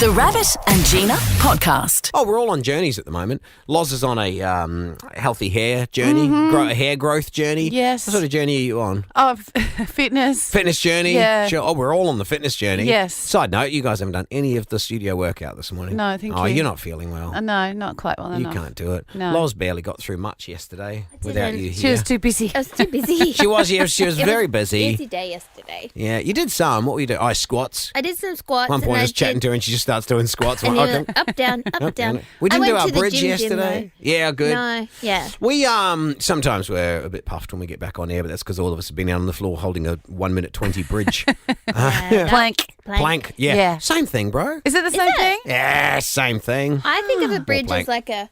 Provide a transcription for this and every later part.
The Rabbit and Gina podcast. Oh, we're all on journeys at the moment. Loz is on a healthy hair journey, a hair growth journey. Yes. What sort of journey are you on? Oh, fitness. Fitness journey? Yeah. Sure. Oh, we're all on the fitness journey. Yes. Side note, you guys haven't done any of the studio workout this morning. No, thank you. Oh, you're not feeling well. No, not quite well You enough. can't do it. No. Loz barely got through much yesterday without you here. She was too busy. I was too busy. She was very busy. Busy day yesterday. Yeah, you did some. What were you doing? Squats. I did some squats. One point and I was chatting to her and she just starts doing squats. I'm and like, then okay. up, down, up, down. We didn't I do went our to the bridge gym, yesterday. Yeah, good. No, yeah. We sometimes we're a bit puffed when we get back on air, but that's because all of us have been out on the floor holding a 1 minute 20 bridge. Plank. Yeah. Same thing, bro. Is it the same thing? Yeah, same thing. I think of a bridge plank. as like a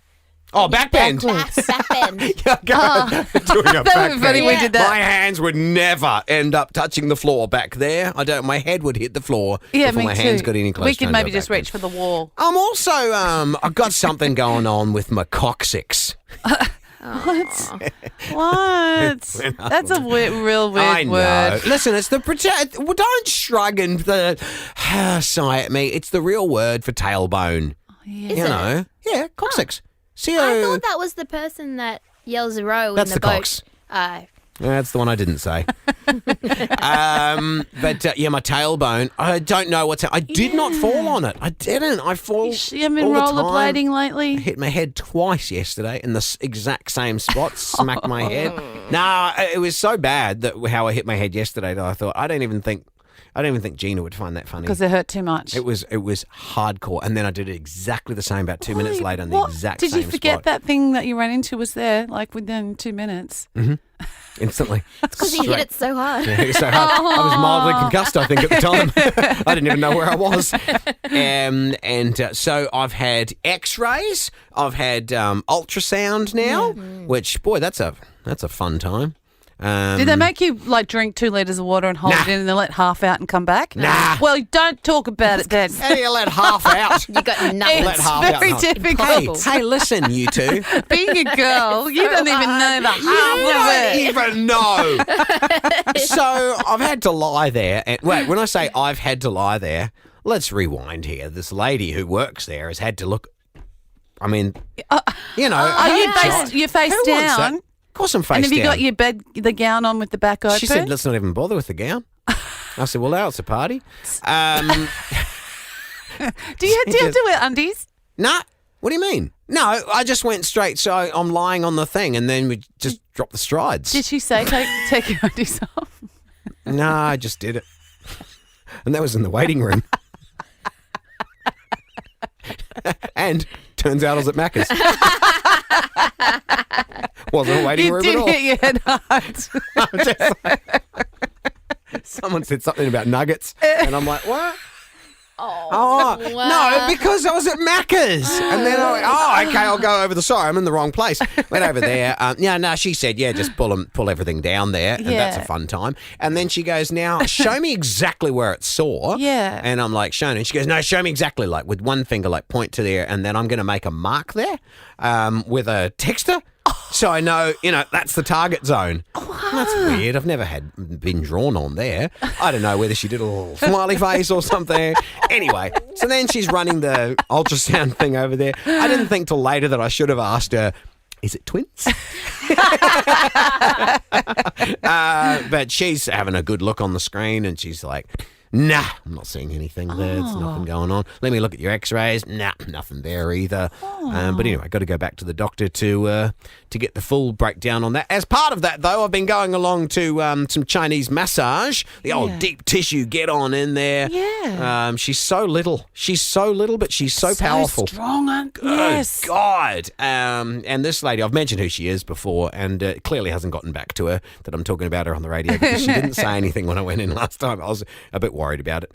Back bend. back bend. Doing a That back would be funny bend. we did that. My hands would never end up touching the floor back there. My head would hit the floor before me my too. hands got any closer. We could maybe just reach for the wall. I'm also, I've got something going on with my coccyx. What? That's a real weird I know. word. Listen, it's the don't shrug and sigh at me. It's the real word for tailbone. Yeah. You know? Yeah, coccyx. I thought that was the person that yells row That's in the the boat. cox. That's the one I didn't say. But my tailbone, I don't know what's I did not fall on it. I didn't. I fall You haven't been all the time. rollerblading I lately? hit my head twice yesterday in the exact same spot, smacked my head. No, it was so bad that how I hit my head yesterday that I thought, I don't even think Gina would find that funny. Because it hurt too much. It was hardcore. And then I did exactly the same about 2 minutes later on the exact same spot. Did you forget that thing that you ran into was there, like within 2 minutes? Mm-hmm. Instantly. Because you hit it so hard. Yeah, it was so hard. I was mildly concussed, I think, at the time. I didn't even know where I was. So I've had X-rays. I've had ultrasound now, which, boy, that's a fun time. Did they make you drink 2 litres of water and hold it in and then let half out and come back? Nah. Well, don't talk about it then. How do you let half out? You got nothing. Let It's half out. very No. difficult. Hey, listen, you two. Being a girl, you don't even know the half You of don't it. even know. So I've had to lie there. And wait, when I say I've had to lie there, let's rewind here. This lady who works there has had to look. I mean, you know. Are you face Who wants that? down? Of course I'm face And have you down. got the gown on with the back open? She said, let's not even bother with the gown. I said, well, now it's a party. Do you have to wear undies? Nah, what do you mean? No, I just went straight, so I'm lying on the thing, and then we just dropped the strides. Did she say take your undies off? No, I just did it. And that was in the waiting room. And turns out I was at Macca's. Wasn't a waiting You room did at all. hit your head hard. Someone said something about nuggets, and I'm like, what? Wow. No, because I was at Macca's. And then I went, okay, I'll go over sorry, I'm in the wrong place. Went over there. She said, just pull everything down there. And that's a fun time. And then she goes, now, show me exactly where it's sore. Yeah. And I'm like, show me. And she goes, no, show me exactly, with one finger, point to there. And then I'm going to make a mark there with a texter. So I know, that's the target zone. Oh, that's weird. I've never been drawn on there. I don't know whether she did a little smiley face or something. Anyway, so then she's running the ultrasound thing over there. I didn't think till later that I should have asked her, is it twins? But she's having a good look on the screen and she's like, nah, I'm not seeing anything there. There's nothing going on. Let me look at your x-rays. Nah, nothing there either. But anyway, got to go back to the doctor to get the full breakdown on that. As part of that, though, I've been going along to some Chinese massage, the old deep tissue get on in there. Yeah. She's so little. But she's so powerful. Strong. Yes. God. And this lady, I've mentioned who she is before, and it clearly hasn't gotten back to her that I'm talking about her on the radio because she didn't say anything when I went in last time. I was a bit worried about it.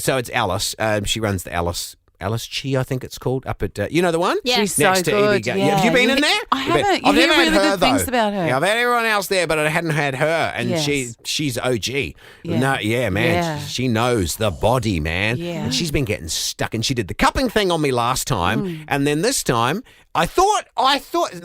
So it's Alice. She runs the Alice Chi, I think it's called, up at, you know the one? Yeah. She's Next so to good. Evie Have you been in there? I haven't. I've You never hear had really her, good things though. about her. Yeah, I've had everyone else there, but I hadn't had her, and Yes. she's OG. Yeah. No, man. Yeah. She knows the body, man. Yeah. And she's been getting stuck, and she did the cupping thing on me last time, and then this time, I thought.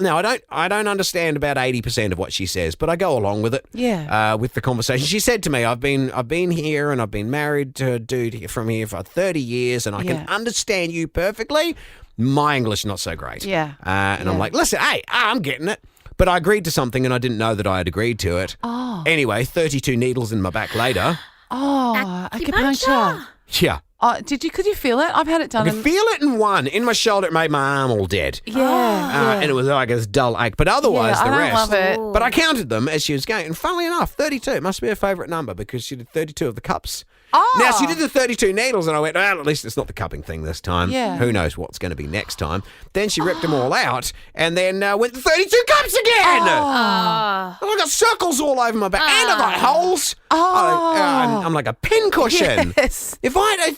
Now I don't understand about 80% of what she says, but I go along with it. Yeah. With the conversation, she said to me, "I've been here and I've been married to a dude from here for 30 years, and I can understand you perfectly. My English not so great." Yeah. And I'm like, "Listen, hey, I'm getting it." But I agreed to something, and I didn't know that I had agreed to it. Oh. Anyway, 32 needles in my back later. Oh, acupuncture. Yeah. Oh, could you feel it? I've had it done. I could feel it in one. In my shoulder, it made my arm all dead. Yeah. And it was like this dull ache. But otherwise, Yeah, the I don't rest. love it. But I counted them as she was going. And funnily enough, 32. It must be her favourite number because she did 32 of the cups. Oh. Now, she did the 32 needles, and I went, well, at least it's not the cupping thing this time. Yeah. Who knows what's going to be next time. Then she ripped them all out and then went to 32 cups again. Oh. And I got circles all over my back. And I got holes. Oh. I'm like a pincushion. Yes.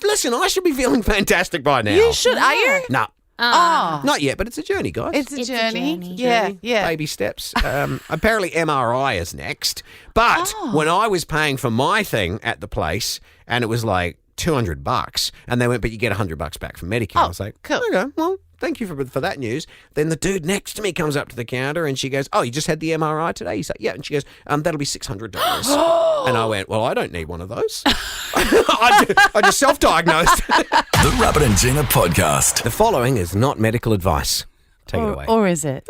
Listen, I should be feeling fantastic by now. You should. Are you? No. Oh. Not yet, but it's a journey, guys. It's a journey. journey. Yeah. Yeah. Baby steps. Apparently MRI is next. But Oh. when I was paying for my thing at the place, and it was like $200, and they went, but you get $100 back from Medicare. I was like, cool. Okay, well, thank you for that news. Then the dude next to me comes up to the counter, and she goes, oh, you just had the MRI today? He's like, yeah. And she goes, that'll be $600. And I went, well, I don't need one of those. I just self-diagnosed. The Rabbit and Gina podcast. The following is not medical advice. Take it away. Or is it?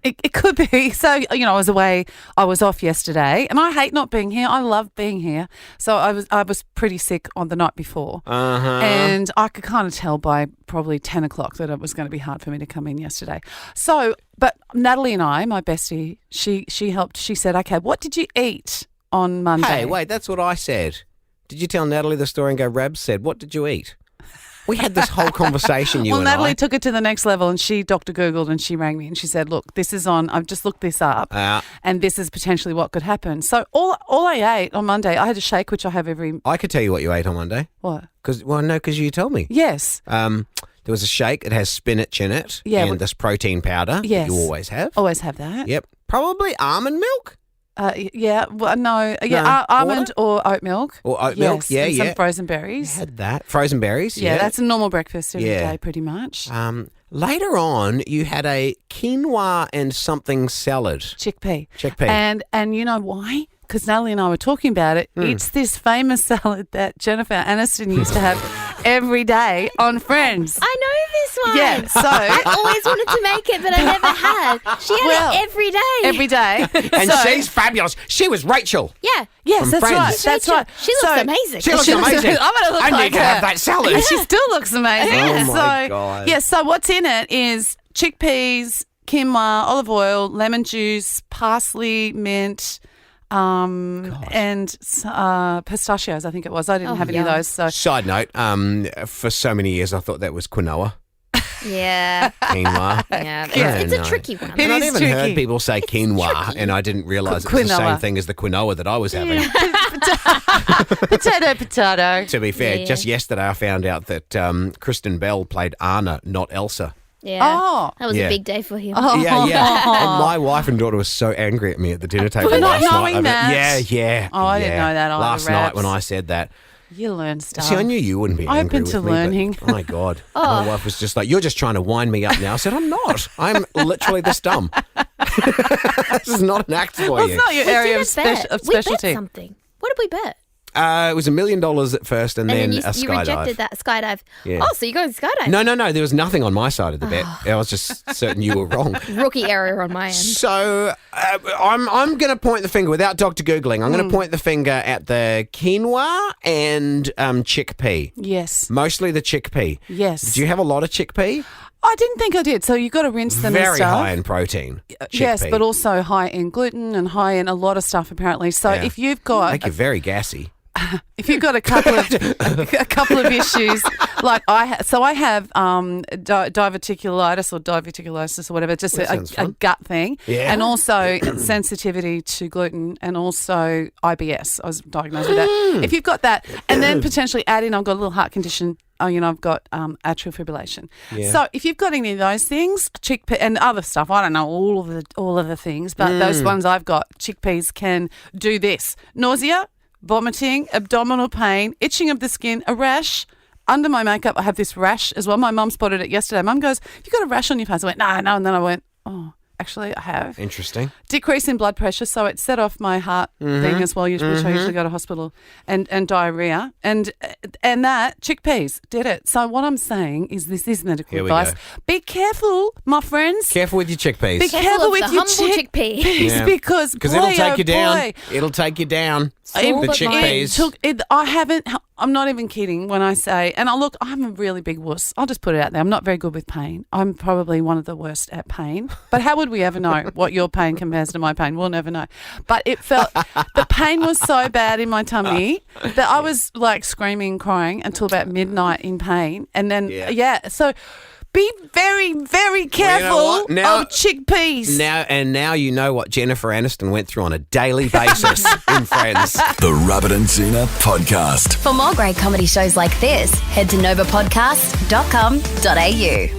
It could be. So, I was away. I was off yesterday, and I hate not being here. I love being here. So I was pretty sick on the night before. And I could kind of tell by probably 10 o'clock that it was going to be hard for me to come in yesterday. So, but Natalie and I, my bestie, she helped. She said, okay, what did you eat on Monday? Hey, wait, that's what I said. Did you tell Natalie the story and go, Rab said, what did you eat? We had this whole conversation, you well, and Natalie I. took it to the next level, and she Dr. Googled, and she rang me and she said, look, this is on, I've just looked this up, and this is potentially what could happen. So all I ate on Monday, I had a shake, which I have every... I could tell you what you ate on Monday. What? Because you told me. Yes. There was a shake. It has spinach in it and this protein powder yes. that you always have. Always have that. Yep. Probably almond milk. Yeah, well, no, almond or oat milk. Or oat milk, yes, yeah. Some frozen berries. Had that. Frozen berries, Yeah, that's a normal breakfast every Yeah. day, pretty much. Later on, you had a quinoa and something salad. Chickpea. And you know why? Because Natalie and I were talking about it. It's this famous salad that Jennifer Aniston used to have every day on Friends. I know this one. Yeah, so I always wanted to make it, but I never had. She had it every day. every day. And So- she's fabulous. She was Rachel. Yeah. Yes, from that's Friends. right. That's right. She looks amazing. She looks She looks amazing. amazing. I'm gonna look I like need to her. have that salad. And she still looks amazing. Oh, my so, God. Yeah, so what's in it is chickpeas, quinoa, olive oil, lemon juice, parsley, mint, and pistachios, I think it was. I didn't have any of yum. those. So Side note, for so many years I thought that was quinoa. Yeah. Quinoa. Yeah. Yeah, It's a no. tricky one. It And I've is even heard tricky. people say quinoa, and I didn't realise it was the same Quinoa. thing as the quinoa that I was having. potato. To be fair, Yeah. just yesterday I found out that Kristen Bell played Anna, not Elsa. Yeah. Oh. That was Yeah. a big day for him. Yeah, yeah. And my wife and daughter were so angry at me at the dinner table For not last night. knowing over- that. Yeah. Oh, I didn't yeah. know that either, Last night Rabs. when I said that. You learn stuff. See, I knew you wouldn't be angry Open with to me, but- learning. oh, my God. My wife was just like, you're just trying to wind me up now. I said, I'm not. I'm literally this dumb. This is not an act for Well, you. it's not your We area did of, a bet. of We bet specialty. something. What did we bet? It was $1 million at first and then you, a you skydive. rejected that skydive. Yeah. Oh, so you're going skydiving? No. There was nothing on my side of the bet. I was just certain you were wrong. Rookie error on my end. So I'm going to point the finger without Dr. Googling. I'm going to point the finger at the quinoa and chickpea. Yes. Mostly the chickpea. Yes. Did you have a lot of chickpea? I didn't think I did. So you've got to rinse them and Very stuff. high in protein. Yes, chickpea. but also high in gluten and high in a lot of stuff apparently. So Yeah. if you've got Make you very gassy. if you've got a couple of a couple of issues like I have diverticulitis or diverticulosis or whatever, just That sounds a fun. gut thing, Yeah. and also sensitivity to gluten, and also IBS. I was diagnosed with that. If you've got that, and then potentially add in, I've got a little heart condition. I've got atrial fibrillation. Yeah. So if you've got any of those things, chickpea and other stuff, I don't know all of the things, but those ones I've got, chickpeas can do this: nausea, vomiting, abdominal pain, itching of the skin, a rash, under my makeup, I have this rash as well. My mum spotted it yesterday. Mum goes, "Have you got a rash on your face?" I went, "No." And then I went, "Oh, actually, I have." Interesting. Decrease in blood pressure, so it set off my heart thing as well, which I usually go to hospital, and diarrhea, and that chickpeas did it. So what I'm saying is, this is medical Here we advice. go. Be careful, my friends. Careful with your chickpeas. Be careful with the your humble chickpea. Yeah. because it'll take oh you down. boy, It'll take you down. Small The but mighty. chickpeas. I'm not even kidding when I say, and I'm a really big wuss. I'll just put it out there. I'm not very good with pain. I'm probably one of the worst at pain. But how would we ever know what your pain compares to my pain? We'll never know. But the pain was so bad in my tummy that I was like screaming, crying until about midnight in pain. And then, so be very, very careful of chickpeas. Now you know what Jennifer Aniston went through on a daily basis in Friends. The Rabbit and Gina Podcast. For more great comedy shows like this, head to novapodcast.com.au.